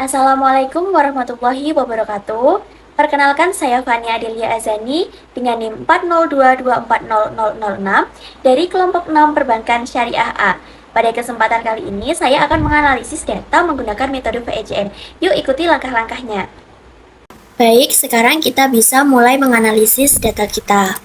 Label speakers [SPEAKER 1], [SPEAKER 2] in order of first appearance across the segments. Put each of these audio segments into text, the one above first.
[SPEAKER 1] Assalamualaikum warahmatullahi wabarakatuh. Perkenalkan saya Fania Adelia Azani dengan NIM 402240006 dari kelompok 6 Perbankan Syariah A. Pada kesempatan kali ini saya akan menganalisis data menggunakan metode VECM. Yuk ikuti langkah-langkahnya. Baik, sekarang kita bisa mulai menganalisis data kita.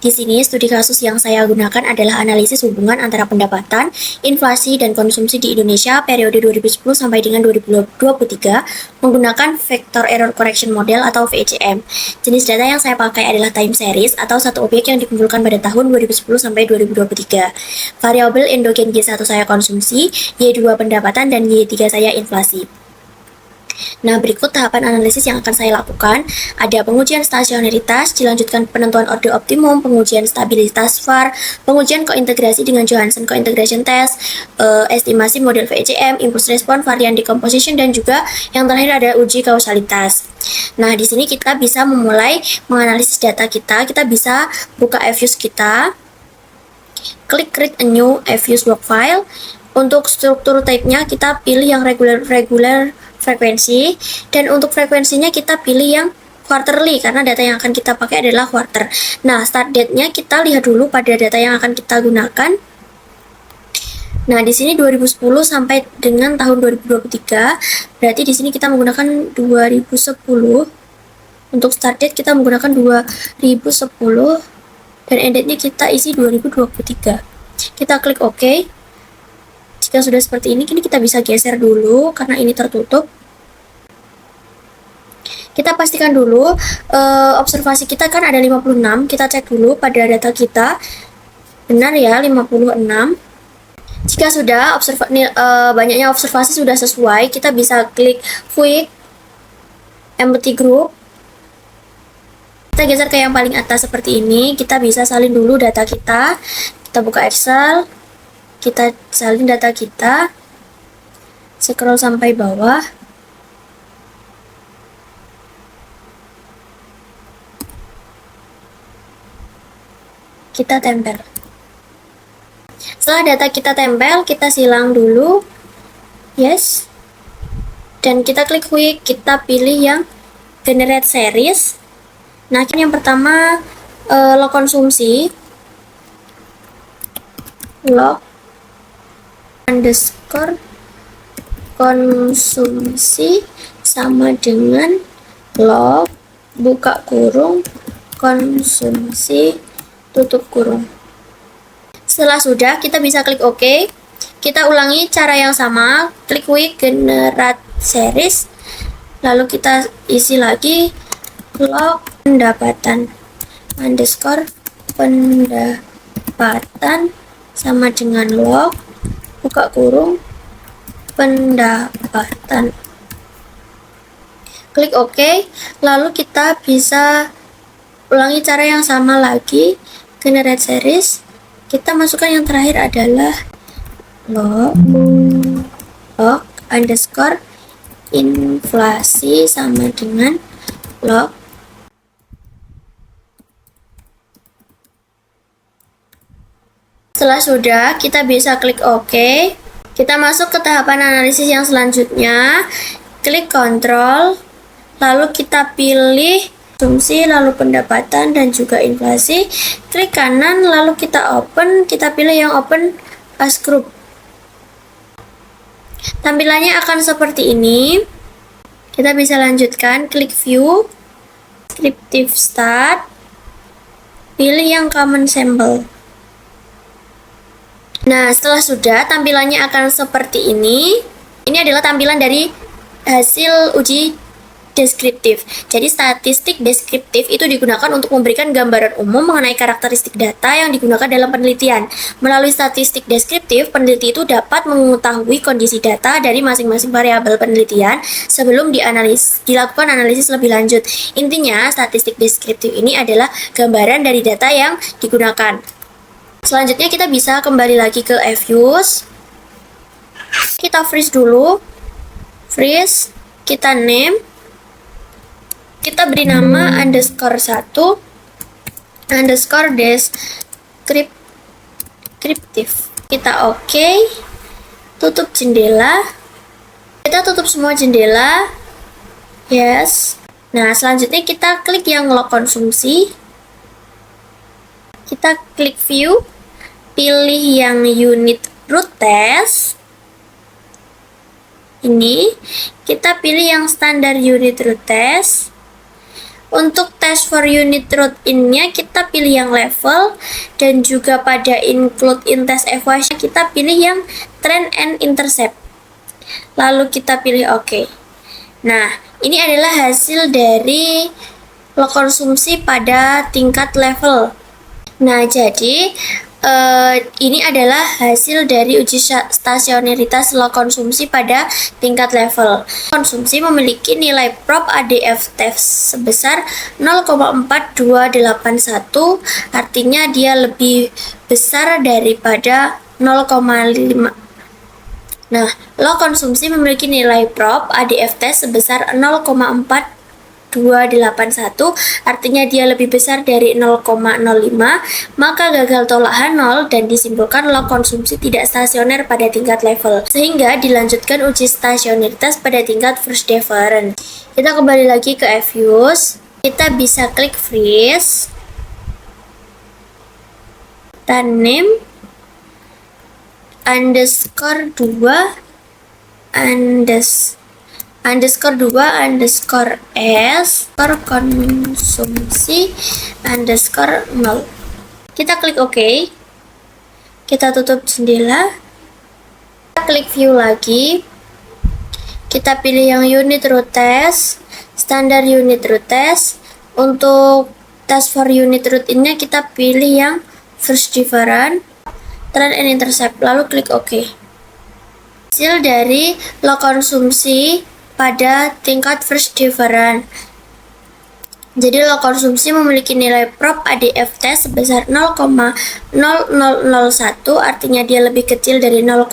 [SPEAKER 1] Di sini studi kasus yang saya gunakan adalah analisis hubungan antara pendapatan, inflasi, dan konsumsi di Indonesia periode 2010 sampai dengan 2023 menggunakan Vector Error Correction Model atau VECM. Jenis data yang saya pakai adalah time series atau satu objek yang dikumpulkan pada tahun 2010 sampai 2023. Variabel endogen Y1 saya konsumsi, Y2 pendapatan, dan Y3 saya inflasi. Nah, berikut tahapan analisis yang akan saya lakukan. Ada pengujian stasionaritas, dilanjutkan penentuan orde optimum, pengujian stabilitas VAR, pengujian kointegrasi dengan Johansson Cointegration Test, estimasi model VECM, impulse response, varian decomposition, dan juga yang terakhir ada uji kausalitas. Nah, di sini kita bisa memulai menganalisis data kita. Kita bisa buka fuse kita, klik create a new fuse log file. Untuk struktur type-nya kita pilih yang regular frekuensi, dan untuk frekuensinya kita pilih yang quarterly karena data yang akan kita pakai adalah quarter. Nah, start date-nya kita lihat dulu pada data yang akan kita gunakan. Nah, di sini 2010 sampai dengan tahun 2023. Berarti di sini kita menggunakan 2010. Untuk start date kita menggunakan 2010 dan end date-nya kita isi 2023. Kita klik OK. Jika sudah seperti ini, kini kita bisa geser dulu karena ini tertutup. Kita pastikan dulu observasi kita kan ada 56. Kita cek dulu pada data kita. Benar ya, 56. Jika sudah banyaknya observasi sudah sesuai, kita bisa klik quick empty group. Kita geser ke yang paling atas seperti ini. Kita bisa salin dulu data kita. Kita buka Excel. Kita salin data kita, scroll sampai bawah. Kita tempel. Setelah data kita tempel, kita silang dulu. Yes. Dan kita klik quick, kita pilih yang generate series. Nah, yang pertama log konsumsi. Log underscore konsumsi sama dengan log buka kurung konsumsi tutup kurung. Setelah sudah, kita bisa klik OK. Kita ulangi cara yang sama, klik quick generate series, lalu kita isi lagi log pendapatan underscore pendapatan sama dengan log buka kurung pendapatan. Klik OK, lalu kita bisa ulangi cara yang sama lagi, generate series. Kita masukkan yang terakhir adalah log underscore inflasi sama dengan log. Setelah sudah, kita bisa klik OK. Kita masuk ke tahapan analisis yang selanjutnya. Klik kontrol, lalu kita pilih konsumsi, lalu pendapatan, dan juga inflasi. Klik kanan, lalu kita open. Kita pilih yang open as group. Tampilannya akan seperti ini. Kita bisa lanjutkan, klik view, descriptive start, pilih yang common sample. Nah, setelah sudah, tampilannya akan seperti ini. Ini adalah tampilan dari hasil uji deskriptif. Jadi, statistik deskriptif itu digunakan untuk memberikan gambaran umum mengenai karakteristik data yang digunakan dalam penelitian. Melalui statistik deskriptif, peneliti itu dapat mengetahui kondisi data dari masing-masing variabel penelitian sebelum dilakukan analisis lebih lanjut. Intinya, statistik deskriptif ini adalah gambaran dari data yang digunakan. Selanjutnya kita bisa kembali lagi ke fuse. Kita freeze dulu. Freeze. Kita name. Kita beri nama underscore 1 underscore deskriptif. Kita OK. Tutup jendela. Kita tutup semua jendela. Yes. Nah, selanjutnya kita klik yang log konsumsi. Kita klik view, pilih yang unit root test. Ini kita pilih yang standar unit root test. Untuk test for unit root in-nya kita pilih yang level, dan juga pada include in test equation kita pilih yang trend and intercept. Lalu kita pilih OK. Nah, ini adalah hasil dari log konsumsi pada tingkat level. Nah, jadi ini adalah hasil dari uji stasionaritas log konsumsi pada tingkat level. Konsumsi memiliki nilai prop ADF test sebesar 0,4281, artinya dia lebih besar daripada 0,5. Nah, log konsumsi memiliki nilai prop ADF test sebesar 0,4281, artinya dia lebih besar dari 0,05, maka gagal tolak H0 dan disimpulkan log konsumsi tidak stasioner pada tingkat level, sehingga dilanjutkan uji stasionaritas pada tingkat first difference. Kita kembali lagi ke Fuse, kita bisa klik freeze, dan name underscore 2 s konsumsi underscore 0. Kita klik OK. Kita tutup jendela. Kita klik view lagi. Kita pilih yang unit root test, standar unit root test. Untuk test for unit root in-nya kita pilih yang first difference, trend and intercept, lalu klik OK. Hasil dari log konsumsi pada tingkat first difference. Jadi log konsumsi memiliki nilai prop ADF test sebesar 0,0001, artinya dia lebih kecil dari 0,05,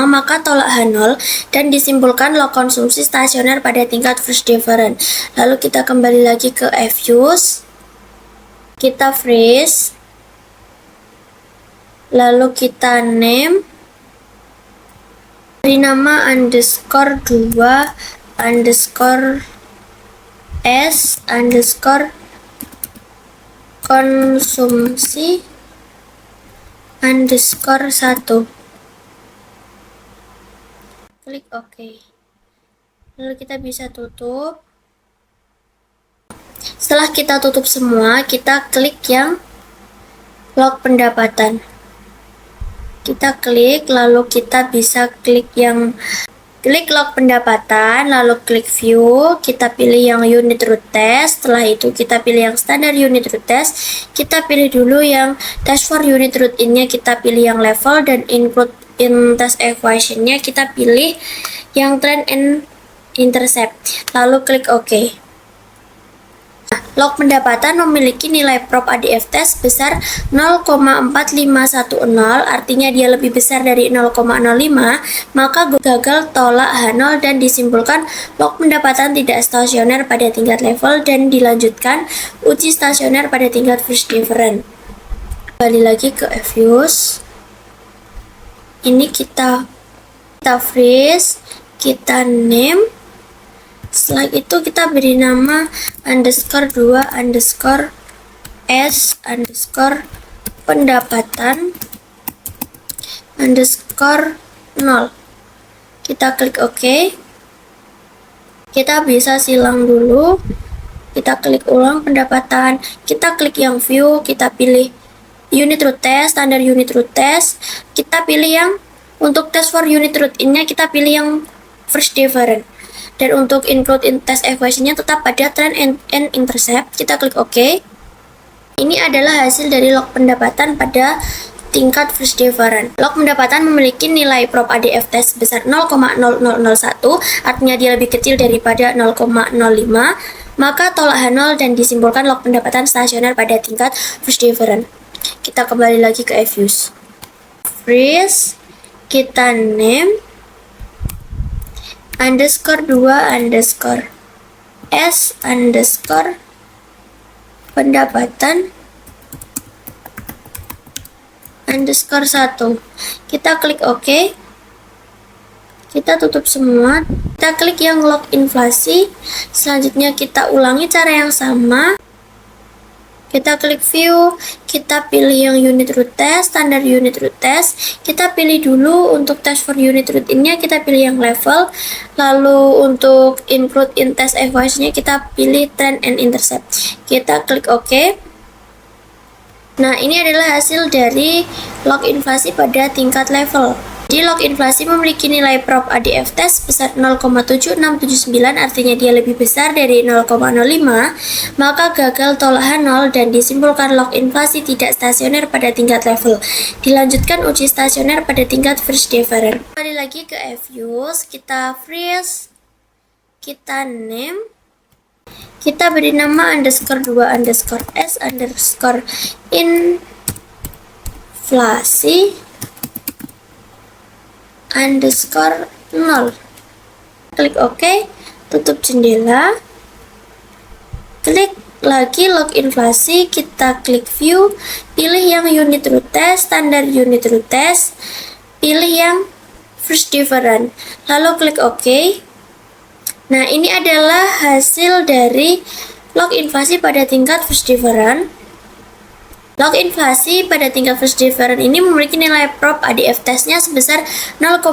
[SPEAKER 1] maka tolak H0 dan disimpulkan log konsumsi stasioner pada tingkat first difference. Lalu kita kembali lagi ke Fuse, kita freeze, lalu kita name, beri nama underscore 2 underscore s underscore konsumsi underscore 1. Klik OK. Lalu kita bisa tutup. Setelah kita tutup semua, kita klik yang log pendapatan. Kita klik, lalu kita bisa klik log pendapatan, lalu klik view, kita pilih yang unit root test, setelah itu kita pilih yang standar unit root test, kita pilih dulu yang test for unit root in-nya, kita pilih yang level, dan include in test equation-nya kita pilih yang trend and intercept, lalu klik OK. Log pendapatan memiliki nilai prop ADF test sebesar 0,4510, artinya dia lebih besar dari 0,05, maka gagal tolak H0 dan disimpulkan log pendapatan tidak stasioner pada tingkat level dan dilanjutkan uji stasioner pada tingkat first difference. Kembali lagi ke Fuse. Ini kita freeze, kita name. Setelah itu kita beri nama underscore 2 underscore s underscore pendapatan underscore 0. Kita klik OK. Kita bisa silang dulu. Kita klik ulang pendapatan. Kita klik yang view. Kita pilih unit root test, standar unit root test. Kita pilih yang untuk test for unit root in-nya kita pilih yang first difference. Dan untuk include in test equation-nya tetap pada trend and intercept. Kita klik OK. Ini adalah hasil dari log pendapatan pada tingkat first difference. Log pendapatan memiliki nilai prop ADF test sebesar 0,0001, artinya dia lebih kecil daripada 0,05, maka tolak H0 dan disimpulkan log pendapatan stasioner pada tingkat first difference. Kita kembali lagi ke Fuse. Freeze, kita name underscore 2 underscore s underscore pendapatan underscore 1. Kita klik OK. Kita tutup semua, kita klik yang log inflasi. Selanjutnya kita ulangi cara yang sama. Kita klik view, kita pilih yang unit root test, standar unit root test. Kita pilih dulu untuk test for unit root in-nya, kita pilih yang level. Lalu untuk include in test FOS-nya kita pilih trend and intercept. Kita klik OK. Nah, ini adalah hasil dari log inflasi pada tingkat level. Jadi log inflasi memiliki nilai prop ADF test sebesar 0,7679, artinya dia lebih besar dari 0,05, maka gagal tolahan 0 dan disimpulkan log inflasi tidak stasioner pada tingkat level. Dilanjutkan uji stasioner pada tingkat first difference. Kembali lagi ke FUSE, kita freeze, kita name, kita beri nama underscore 2 underscore S underscore inflasi underscore 0. Klik OK, tutup jendela, klik lagi log inflasi, kita klik view, pilih yang unit root test, standar unit root test, pilih yang first difference, lalu klik OK. Nah, ini adalah hasil dari log inflasi pada tingkat first difference. Log inflasi pada tingkat first difference ini memiliki nilai prop ADF testnya sebesar 0,0000,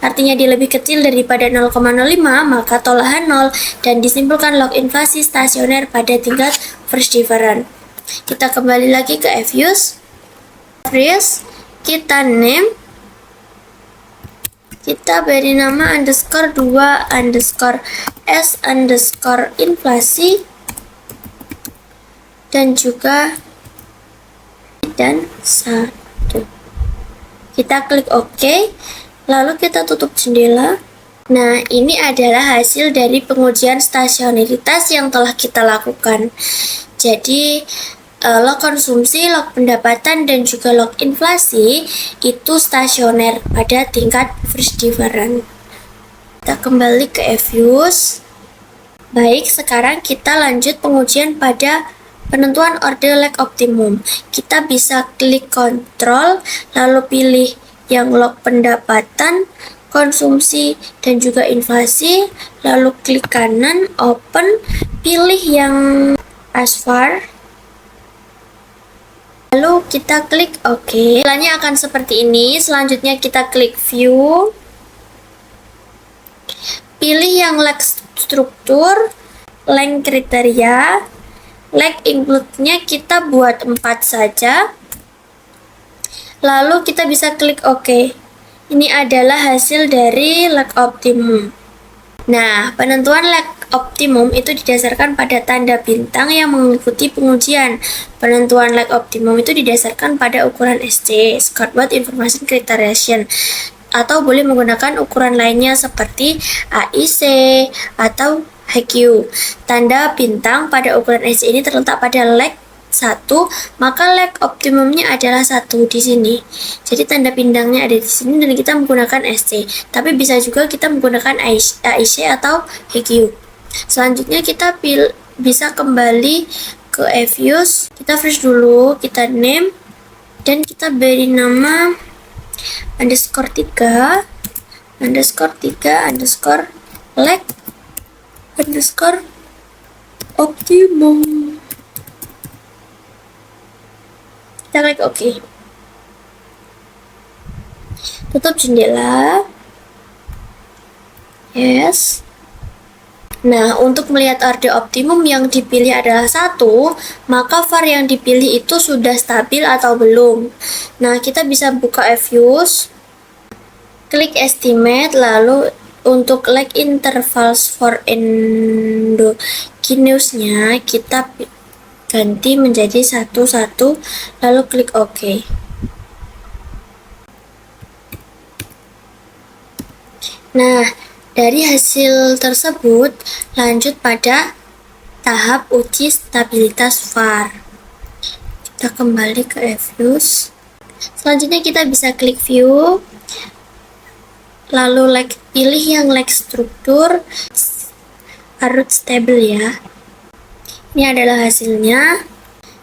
[SPEAKER 1] artinya dia lebih kecil daripada 0,05, maka tolahan 0 dan disimpulkan log inflasi stasioner pada tingkat first difference. Kita kembali lagi ke FUSE, freeze, kita name, kita beri nama underscore 2 underscore S underscore inflasi dan juga dan 1. Kita klik OK, lalu kita tutup jendela. Nah, ini adalah hasil dari pengujian stasionaritas yang telah kita lakukan. Jadi log konsumsi, log pendapatan, dan juga log inflasi itu stasioner pada tingkat first difference. Kita kembali ke FUSE. Baik, sekarang kita lanjut pengujian pada penentuan order lag optimum. Kita bisa klik kontrol, lalu pilih yang log pendapatan, konsumsi, dan juga inflasi, lalu klik kanan, open, pilih yang ASVAR, lalu kita klik OK. Jalannya akan seperti ini. Selanjutnya kita klik view, pilih yang lag struktur, length kriteria, lag include-nya kita buat 4 saja. Lalu kita bisa klik OK. Ini adalah hasil dari lag optimum. Nah, penentuan lag optimum itu didasarkan pada tanda bintang yang mengikuti pengujian. Penentuan lag optimum itu didasarkan pada ukuran SC, Scott Watt Information Criterion, atau boleh menggunakan ukuran lainnya seperti AIC atau HQ. Tanda bintang pada ukuran SC ini terletak pada lag 1, maka lag optimumnya adalah 1 di sini. Jadi tanda bintangnya ada di sini dan kita menggunakan SC. Tapi bisa juga kita menggunakan AIC atau HQ. Selanjutnya kita bisa kembali ke FUSE. Kita freeze dulu, kita name, dan kita beri nama underscore 3 underscore lag underscore optimum. Kita klik OK. Tutup jendela. Yes. Nah, untuk melihat order optimum yang dipilih adalah 1, maka var yang dipilih itu sudah stabil atau belum. Nah, kita bisa buka FUSE, klik estimate, lalu untuk lag intervals for endogenous-nya kita ganti menjadi 1, lalu klik OK. Nah, dari hasil tersebut lanjut pada tahap uji stabilitas var. Kita kembali ke FUSE. Selanjutnya kita bisa klik view, lalu pilih yang lag struktur, harus stable ya. Ini adalah hasilnya.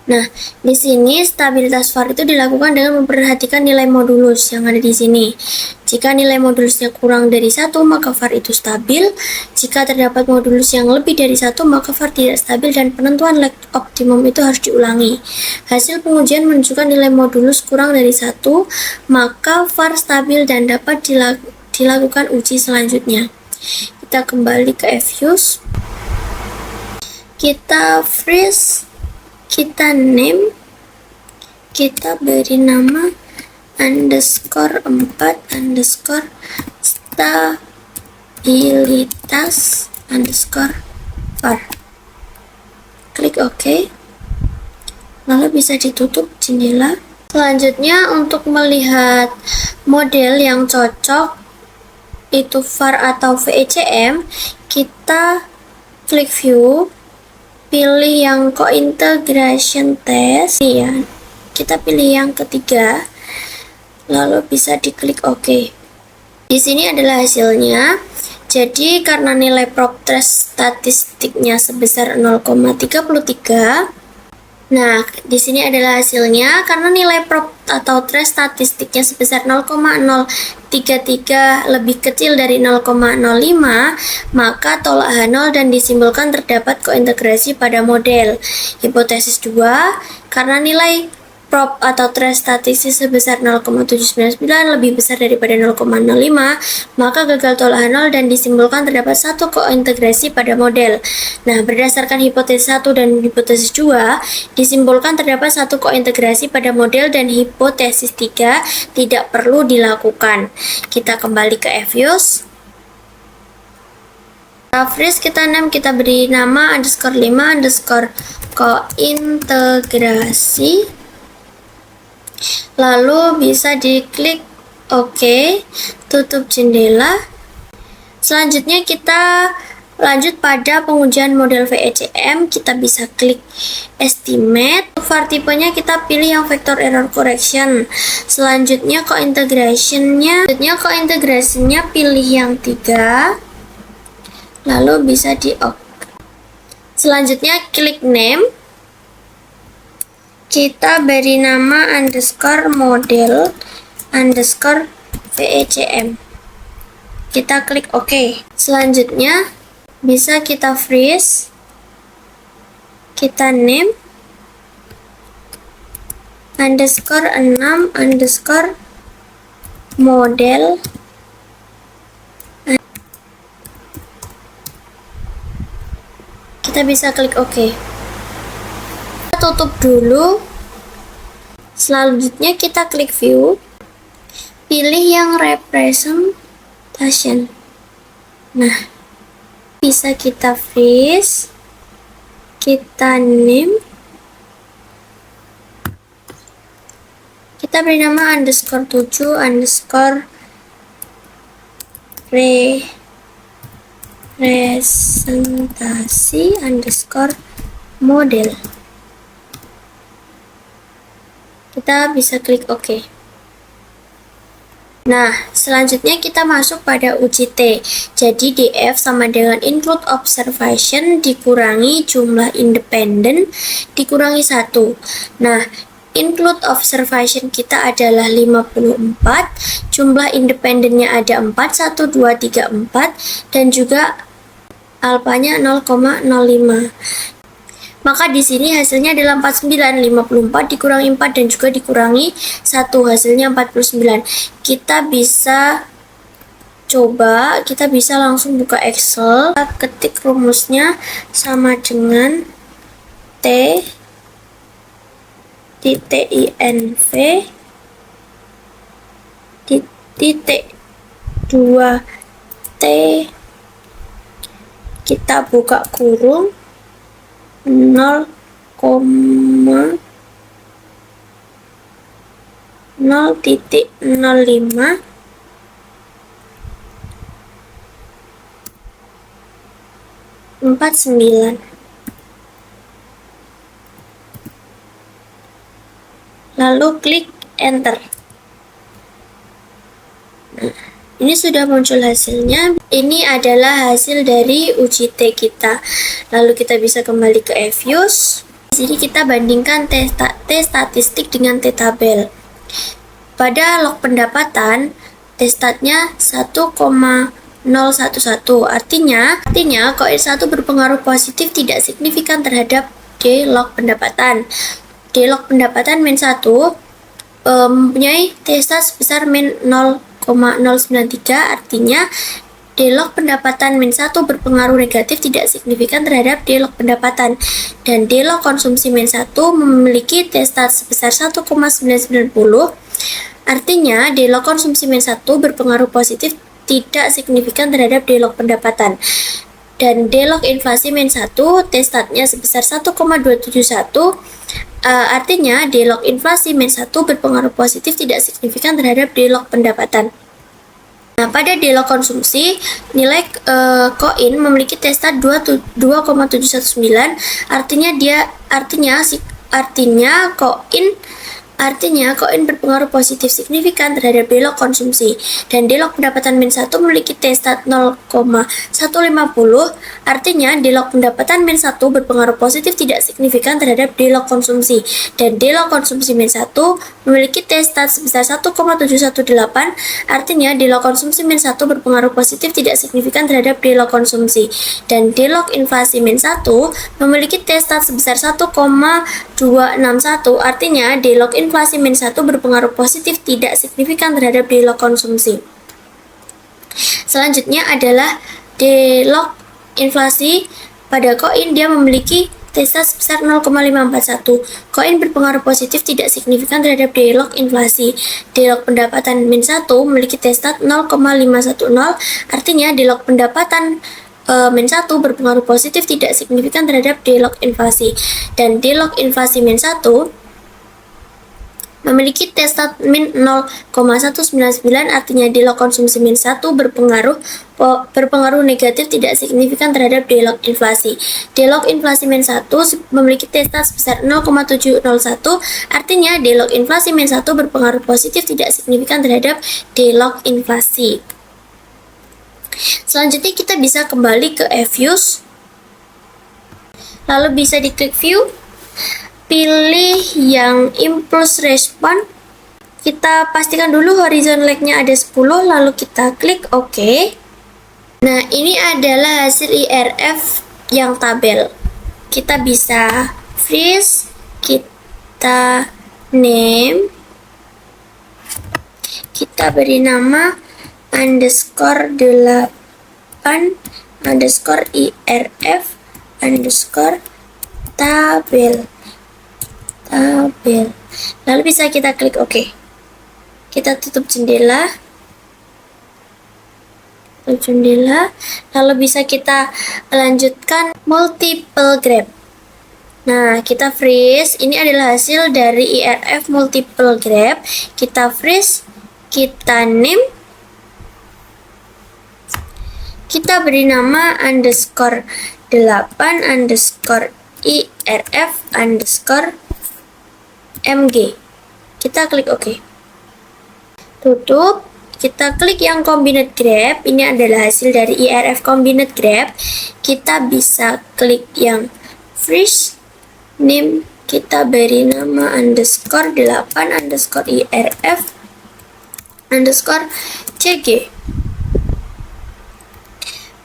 [SPEAKER 1] Nah, di sini stabilitas VAR itu dilakukan dengan memperhatikan nilai modulus yang ada di sini. Jika nilai modulusnya kurang dari 1, maka VAR itu stabil. Jika terdapat modulus yang lebih dari 1, maka VAR tidak stabil dan penentuan lag optimum itu harus diulangi. Hasil pengujian menunjukkan nilai modulus kurang dari 1, maka VAR stabil dan dapat dilakukan uji selanjutnya. Kita kembali ke Fuse. Kita freeze. Kita name, kita beri nama underscore 4 underscore stabilitas underscore var. Klik OK, lalu bisa ditutup jendela. Selanjutnya untuk melihat model yang cocok itu VAR atau VECM, kita klik view, pilih yang co-integration test ya, kita pilih yang ketiga, lalu bisa diklik OK. Di sini adalah hasilnya. Jadi karena nilai prop trace statistiknya sebesar 0,33, nah di sini adalah hasilnya. Karena nilai prop atau trace statistiknya sebesar 0,033 lebih kecil dari 0,05, maka tolak H0 dan disimpulkan terdapat kointegrasi pada model. Hipotesis 2, karena nilai prop atau trace statistik sebesar 0,799 lebih besar daripada 0,05, maka gagal tolak H0 dan disimpulkan terdapat satu kointegrasi pada model. Nah, berdasarkan hipotesis 1 dan hipotesis 2, disimpulkan terdapat satu kointegrasi pada model dan hipotesis 3 tidak perlu dilakukan. Kita kembali ke Fuse. Kita freeze, kita name, kita beri nama underscore 5 underscore kointegrasi. Lalu bisa diklik OK, tutup jendela. Selanjutnya kita lanjut pada pengujian model VECM. Kita bisa klik estimate. Untuk VAR tipenya kita pilih yang vector error correction. Selanjutnya kointegrasinya pilih yang 3, lalu bisa di OK. Selanjutnya klik name, kita beri nama underscore model underscore VECM. Kita klik OK. Selanjutnya bisa kita freeze, kita name underscore 6 underscore model. Kita bisa klik OK. Tutup dulu. Selanjutnya kita klik view, pilih yang representation. Nah, bisa kita freeze, kita name, kita beri nama underscore 7 underscore representasi underscore model. Kita bisa klik OK. Nah, selanjutnya kita masuk pada uji T. Jadi DF sama dengan include observation dikurangi jumlah independen dikurangi 1. Nah, include observation kita adalah 54, jumlah independennya ada 4, 1, 2, 3, 4, dan juga alfanya 0,05. Maka di sini hasilnya adalah 49, 54 dikurangi 4 dan juga dikurangi 1, hasilnya 49. Kita bisa coba, kita bisa langsung buka Excel, ketik rumusnya sama dengan T titik INV titik 2T, kita buka kurung 0,0.05 49. Lalu klik enter. Nah, ini sudah muncul hasilnya. Ini adalah hasil dari uji T kita. Lalu kita bisa kembali ke Fuse. Di sini kita bandingkan T statistik dengan T tabel. Pada log pendapatan, T statnya 1,011. Artinya koin 1 berpengaruh positif tidak signifikan terhadap D log pendapatan. D log pendapatan min 1 mempunyai T stat sebesar min 0,093, artinya D log pendapatan min 1 berpengaruh negatif tidak signifikan terhadap D log pendapatan, dan D log konsumsi min 1 memiliki T stat sebesar 1,990, artinya D log konsumsi min 1 berpengaruh positif tidak signifikan terhadap D log pendapatan. Dan D log inflasi min 1 T statnya sebesar 1,271, artinya D log inflasi min 1 berpengaruh positif tidak signifikan terhadap D log pendapatan. Nah, pada D log konsumsi, nilai koin memiliki T stat 2,719, artinya koin berpengaruh positif signifikan terhadap D log konsumsi, dan D log pendapatan min 1 memiliki T stat 0,150, artinya D log pendapatan min 1 berpengaruh positif tidak signifikan terhadap D log konsumsi, dan D log konsumsi min 1 memiliki T stat sebesar 1,718, artinya D log konsumsi min 1 berpengaruh positif tidak signifikan terhadap D log konsumsi, dan D log inflasi min 1 memiliki T stat sebesar 1,261, artinya D log inflasi min 1 berpengaruh positif tidak signifikan terhadap D log konsumsi. Selanjutnya adalah D log inflasi. Pada koin dia memiliki T stat sebesar 0,541. Koin berpengaruh positif tidak signifikan terhadap D log inflasi. D log pendapatan min 1 memiliki T stat 0,510, artinya D log pendapatan min 1 berpengaruh positif tidak signifikan terhadap D log inflasi, dan D log inflasi min 1 memiliki T stat min 0,199, artinya D log konsumsi min 1 berpengaruh negatif tidak signifikan terhadap D log inflasi. D log inflasi min 1 memiliki T stat sebesar 0,701, artinya D log inflasi min 1 berpengaruh positif tidak signifikan terhadap D log inflasi. Selanjutnya kita bisa kembali ke eViews, lalu bisa diklik view, pilih yang impulse response. Kita pastikan dulu horizon lag-nya ada 10, lalu kita klik OK. Nah, ini adalah hasil IRF yang tabel. Kita bisa freeze, kita name, kita beri nama underscore 8 underscore IRF underscore tabel. Lalu bisa kita klik OK. Kita tutup jendela, lalu bisa kita lanjutkan multiple grab. Nah, kita freeze. Ini adalah hasil dari IRF multiple grab. Kita freeze, kita name, kita beri nama underscore 8 underscore IRF underscore MG. Kita klik OK. Tutup. Kita klik yang combined grab. Ini adalah hasil dari IRF combined grab. Kita bisa klik yang freeze name. Kita beri nama underscore 8 underscore IRF underscore CG.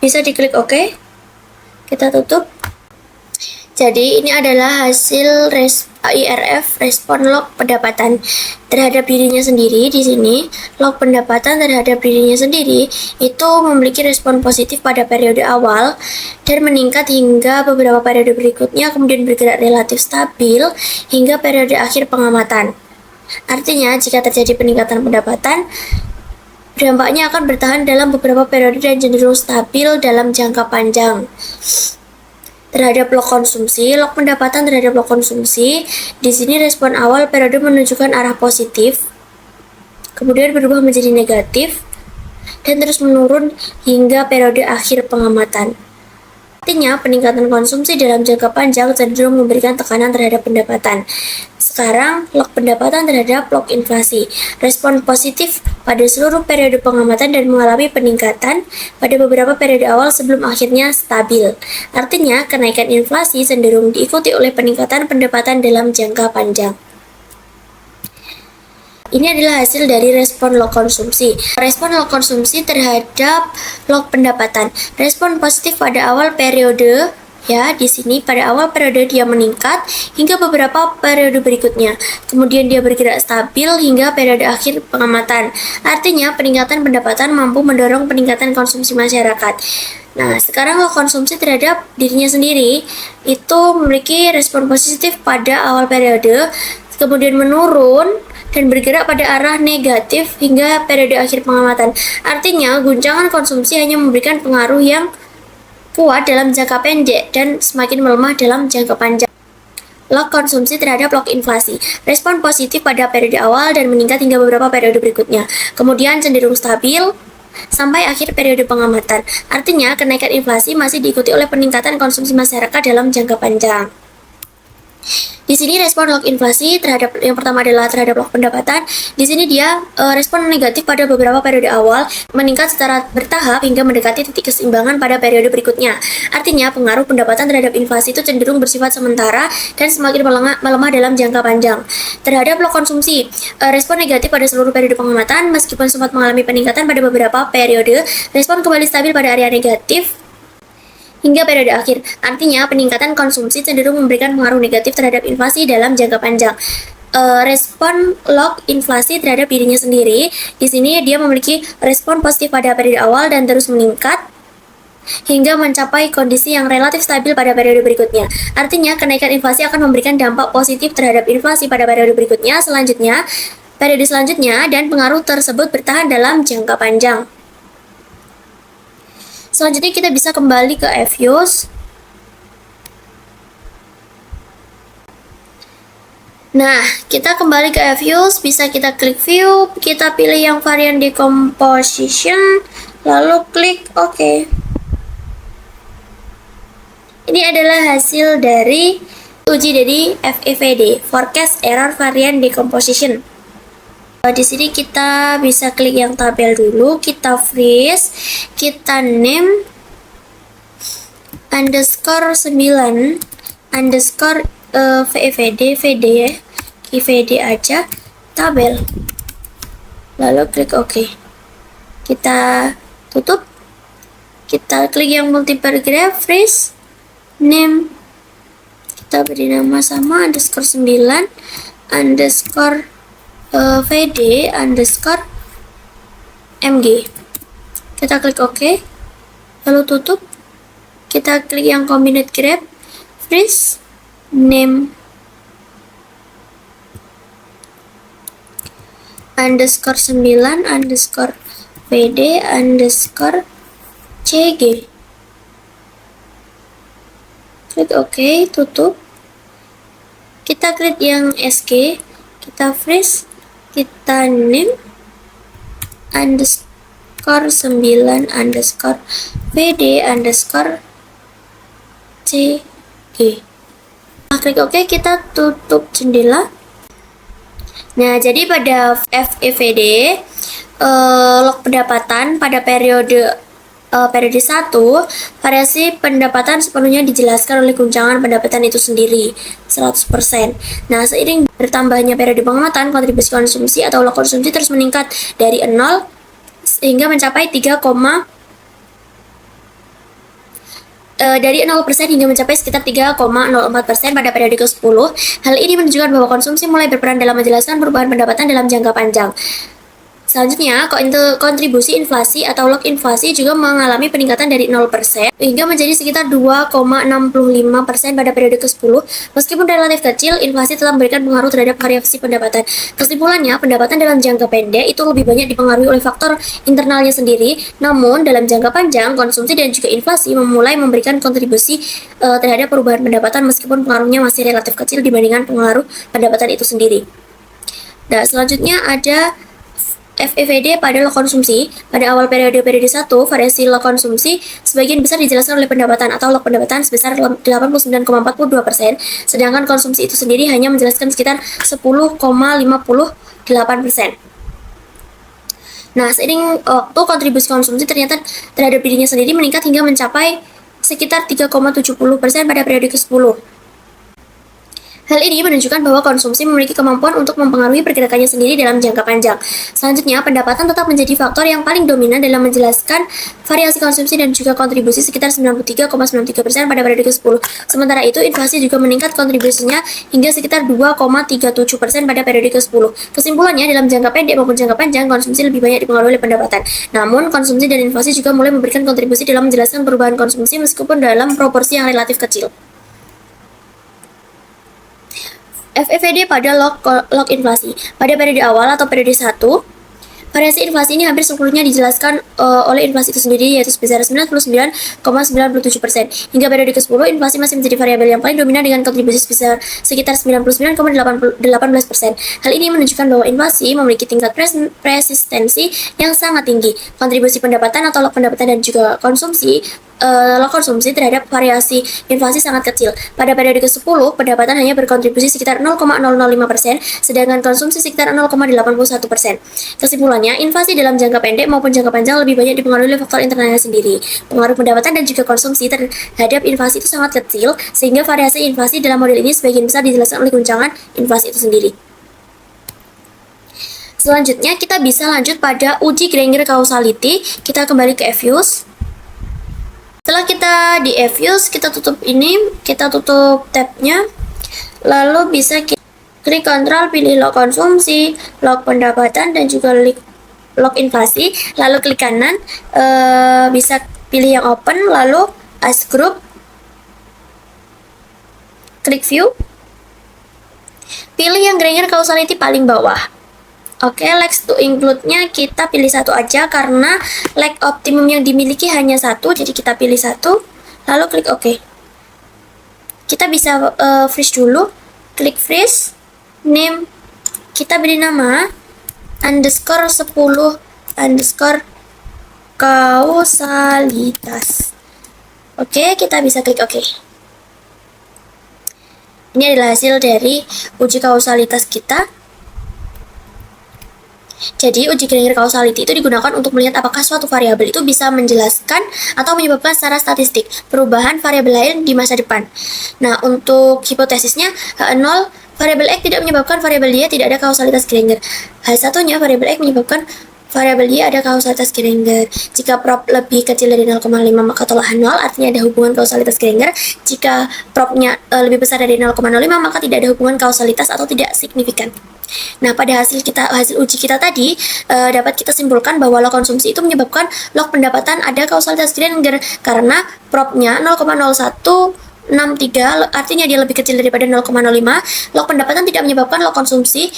[SPEAKER 1] Bisa diklik OK. Kita tutup. Jadi ini adalah hasil IRF respon log pendapatan terhadap dirinya sendiri. Di sini log pendapatan terhadap dirinya sendiri itu memiliki respon positif pada periode awal dan meningkat hingga beberapa periode berikutnya, kemudian bergerak relatif stabil hingga periode akhir pengamatan. Artinya jika terjadi peningkatan pendapatan, dampaknya akan bertahan dalam beberapa periode dan cenderung stabil dalam jangka panjang. Terhadap log konsumsi, log pendapatan terhadap log konsumsi, di sini respon awal periode menunjukkan arah positif, kemudian berubah menjadi negatif, dan terus menurun hingga periode akhir pengamatan. Artinya, peningkatan konsumsi dalam jangka panjang cenderung memberikan tekanan terhadap pendapatan. Sekarang, log pendapatan terhadap log inflasi. Respon positif pada seluruh periode pengamatan dan mengalami peningkatan pada beberapa periode awal sebelum akhirnya stabil. Artinya, kenaikan inflasi cenderung diikuti oleh peningkatan pendapatan dalam jangka panjang. Ini adalah hasil dari respon log konsumsi. Respon log konsumsi terhadap log pendapatan. Respon positif pada awal periode, ya, di sini pada awal periode dia meningkat hingga beberapa periode berikutnya. Kemudian dia bergerak stabil hingga periode akhir pengamatan. Artinya, peningkatan pendapatan mampu mendorong peningkatan konsumsi masyarakat. Nah, sekarang log konsumsi terhadap dirinya sendiri itu memiliki respon positif pada awal periode, kemudian menurun dan bergerak pada arah negatif hingga periode akhir pengamatan. Artinya, guncangan konsumsi hanya memberikan pengaruh yang kuat dalam jangka pendek dan semakin melemah dalam jangka panjang. Log konsumsi terhadap log inflasi. Respon positif pada periode awal dan meningkat hingga beberapa periode berikutnya. Kemudian cenderung stabil sampai akhir periode pengamatan. Artinya, kenaikan inflasi masih diikuti oleh peningkatan konsumsi masyarakat dalam jangka panjang. Di sini respon log inflasi terhadap yang pertama adalah terhadap log pendapatan. Di sini dia respon negatif pada beberapa periode awal, meningkat secara bertahap hingga mendekati titik keseimbangan pada periode berikutnya. Artinya, pengaruh pendapatan terhadap inflasi itu cenderung bersifat sementara dan semakin melemah dalam jangka panjang. Terhadap log konsumsi, respon negatif pada seluruh periode pengamatan, meskipun sempat mengalami peningkatan pada beberapa periode, respon kembali stabil pada area negatif hingga periode akhir. Artinya, peningkatan konsumsi cenderung memberikan pengaruh negatif terhadap inflasi dalam jangka panjang. Respon log inflasi terhadap dirinya sendiri, di sini dia memiliki respon positif pada periode awal dan terus meningkat hingga mencapai kondisi yang relatif stabil pada periode berikutnya. Artinya, kenaikan inflasi akan memberikan dampak positif terhadap inflasi pada periode berikutnya, periode selanjutnya, dan pengaruh tersebut bertahan dalam jangka panjang. Selanjutnya kita bisa kembali ke EVIUS. Nah, kita kembali ke EVIUS, bisa kita klik view, kita pilih yang varian decomposition, lalu klik OK. Ini adalah hasil dari uji dari FEVD, Forecast Error Variant Decomposition. Di sini kita bisa klik yang tabel dulu, kita freeze, kita name underscore 9 underscore VD ya, VD aja, tabel, lalu klik OK. Kita tutup, kita klik yang multi-paragraph, freeze, name, kita beri nama sama underscore 9 underscore VD underscore MG. Kita klik OK, lalu tutup, kita klik yang combinate graph, freeze, name underscore 9 underscore VD underscore CG. Klik OK, tutup, kita klik yang SG, kita freeze, kita name underscore 9 underscore VD underscore CG. Nah, klik OK, kita tutup jendela. Nah, jadi pada FEVD log pendapatan pada periode 1, variasi pendapatan sepenuhnya dijelaskan oleh guncangan pendapatan itu sendiri 100%. Nah, seiring bertambahnya periode pengamatan, kontribusi konsumsi atau log konsumsi terus meningkat dari 0 sehingga mencapai 0% hingga mencapai sekitar 3,04% pada periode ke-10. Hal ini menunjukkan bahwa konsumsi mulai berperan dalam menjelaskan perubahan pendapatan dalam jangka panjang. Selanjutnya, kontribusi inflasi atau log inflasi juga mengalami peningkatan dari 0% hingga menjadi sekitar 2,65% pada periode ke-10. Meskipun relatif kecil, inflasi telah memberikan pengaruh terhadap variasi pendapatan. Kesimpulannya, pendapatan dalam jangka pendek itu lebih banyak dipengaruhi oleh faktor internalnya sendiri. Namun, dalam jangka panjang, konsumsi dan juga inflasi memulai memberikan kontribusi terhadap perubahan pendapatan meskipun pengaruhnya masih relatif kecil dibandingkan pengaruh pendapatan itu sendiri. Nah, selanjutnya ada FEVD pada log konsumsi. Pada awal periode 1, variasi log konsumsi sebagian besar dijelaskan oleh pendapatan atau log pendapatan sebesar 89,42%, sedangkan konsumsi itu sendiri hanya menjelaskan sekitar 10,58%. Nah, seiring waktu, kontribusi konsumsi ternyata terhadap dirinya sendiri meningkat hingga mencapai sekitar 3,70% pada periode ke-10. Hal ini menunjukkan bahwa konsumsi memiliki kemampuan untuk mempengaruhi pergerakannya sendiri dalam jangka panjang. Selanjutnya, pendapatan tetap menjadi faktor yang paling dominan dalam menjelaskan variasi konsumsi dan juga kontribusi sekitar 93,93% pada periode ke-10. Sementara itu, inflasi juga meningkat kontribusinya hingga sekitar 2,37% pada periode ke-10. Kesimpulannya, dalam jangka pendek maupun jangka panjang, konsumsi lebih banyak dipengaruhi oleh pendapatan. Namun, konsumsi dan inflasi juga mulai memberikan kontribusi dalam menjelaskan perubahan konsumsi meskipun dalam proporsi yang relatif kecil. FEVD pada log inflasi. Pada periode awal atau periode 1, variasi inflasi ini hampir seluruhnya dijelaskan oleh inflasi itu sendiri, yaitu sebesar 99,97%. Hingga periode ke-10, inflasi masih menjadi variabel yang paling dominan dengan kontribusi sebesar sekitar 99,18%. Hal ini menunjukkan bahwa inflasi memiliki tingkat persistensi yang sangat tinggi. Kontribusi pendapatan atau log pendapatan dan juga konsumsi konsumsi terhadap variasi inflasi sangat kecil. Pada periode ke-10, pendapatan hanya berkontribusi sekitar 0,005%, sedangkan konsumsi sekitar 0,81%. Kesimpulannya, inflasi dalam jangka pendek maupun jangka panjang lebih banyak dipengaruhi oleh faktor internalnya sendiri. Pengaruh pendapatan dan juga konsumsi terhadap inflasi itu sangat kecil, sehingga variasi inflasi dalam model ini sebagian besar dijelaskan oleh guncangan inflasi itu sendiri. Selanjutnya, kita bisa lanjut pada uji Granger causality. Kita kembali ke Evius. Setelah kita di Evius, kita tutup tabnya, lalu bisa klik kontrol, pilih log konsumsi, log pendapatan, dan juga log inflasi, lalu klik kanan, bisa pilih yang open, lalu as group, klik view, pilih yang Granger causality paling bawah. Oke, Lex to include-nya kita pilih satu aja karena lag optimum yang dimiliki hanya satu, jadi kita pilih satu, lalu klik OK. Kita bisa freeze dulu, klik freeze, name, kita beri nama underscore 10 underscore kausalitas. Oke, kita bisa klik OK. Ini adalah hasil dari uji kausalitas kita. Jadi, uji Granger causality itu digunakan untuk melihat apakah suatu variabel itu bisa menjelaskan atau menyebabkan secara statistik perubahan variabel lain di masa depan. Nah, untuk hipotesisnya, H0, variabel X tidak menyebabkan variabel Y tidak ada kausalitas Granger. H1-nya, variabel X menyebabkan variabel Y ada kausalitas Granger. Jika prop lebih kecil dari 0,5 maka tolak H0, artinya ada hubungan kausalitas Granger. Jika propnya lebih besar dari 0,05 maka tidak ada hubungan kausalitas atau tidak signifikan. Nah, pada hasil uji kita tadi dapat kita simpulkan bahwa log konsumsi itu menyebabkan log pendapatan ada kausalitas Granger karena propnya 0,0163, artinya dia lebih kecil daripada 0,05. Log pendapatan tidak menyebabkan log konsumsi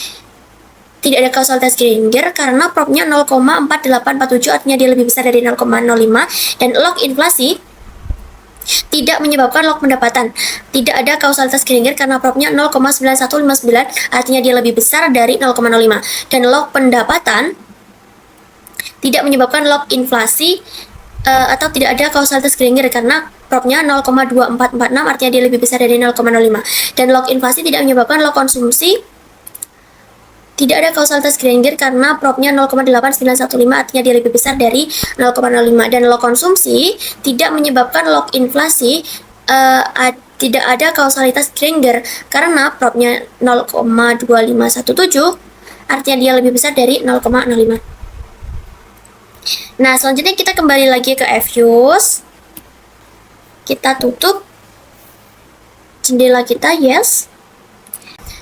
[SPEAKER 1] tidak ada kausalitas Granger karena propnya 0,4847, artinya dia lebih besar dari 0,05. Dan log inflasi tidak menyebabkan log pendapatan tidak ada kausalitas Granger karena propnya 0,9159, artinya dia lebih besar dari 0,05. Dan log pendapatan tidak menyebabkan log inflasi atau tidak ada kausalitas Granger karena propnya 0,2446, artinya dia lebih besar dari 0,05. Dan log inflasi tidak menyebabkan log konsumsi tidak ada kausalitas Granger karena propnya 0,8915, artinya dia lebih besar dari 0,05. Dan log konsumsi tidak menyebabkan log inflasi tidak ada kausalitas Granger karena propnya 0,2517, artinya dia lebih besar dari 0,05. Nah, selanjutnya kita kembali lagi ke Evius. Kita tutup jendela kita, yes.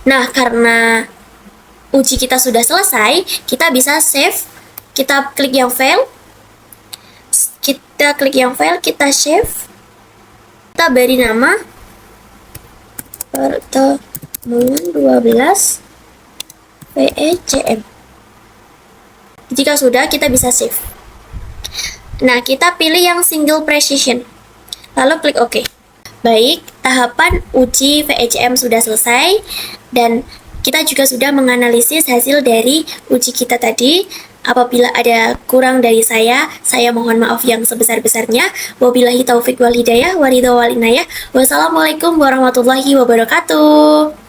[SPEAKER 1] Nah, karena uji kita sudah selesai, kita bisa save. Kita klik yang file, kita save, kita beri nama pertemuan 12 VECM. Jika sudah, kita bisa save. Nah, kita pilih yang single precision, lalu klik OK. Baik, tahapan uji VECM sudah selesai dan kita juga sudah menganalisis hasil dari uji kita tadi. Apabila ada kurang dari saya mohon maaf yang sebesar-besarnya. Wabillahi taufik wal hidayah, waridho wal inayah. Wassalamualaikum warahmatullahi wabarakatuh.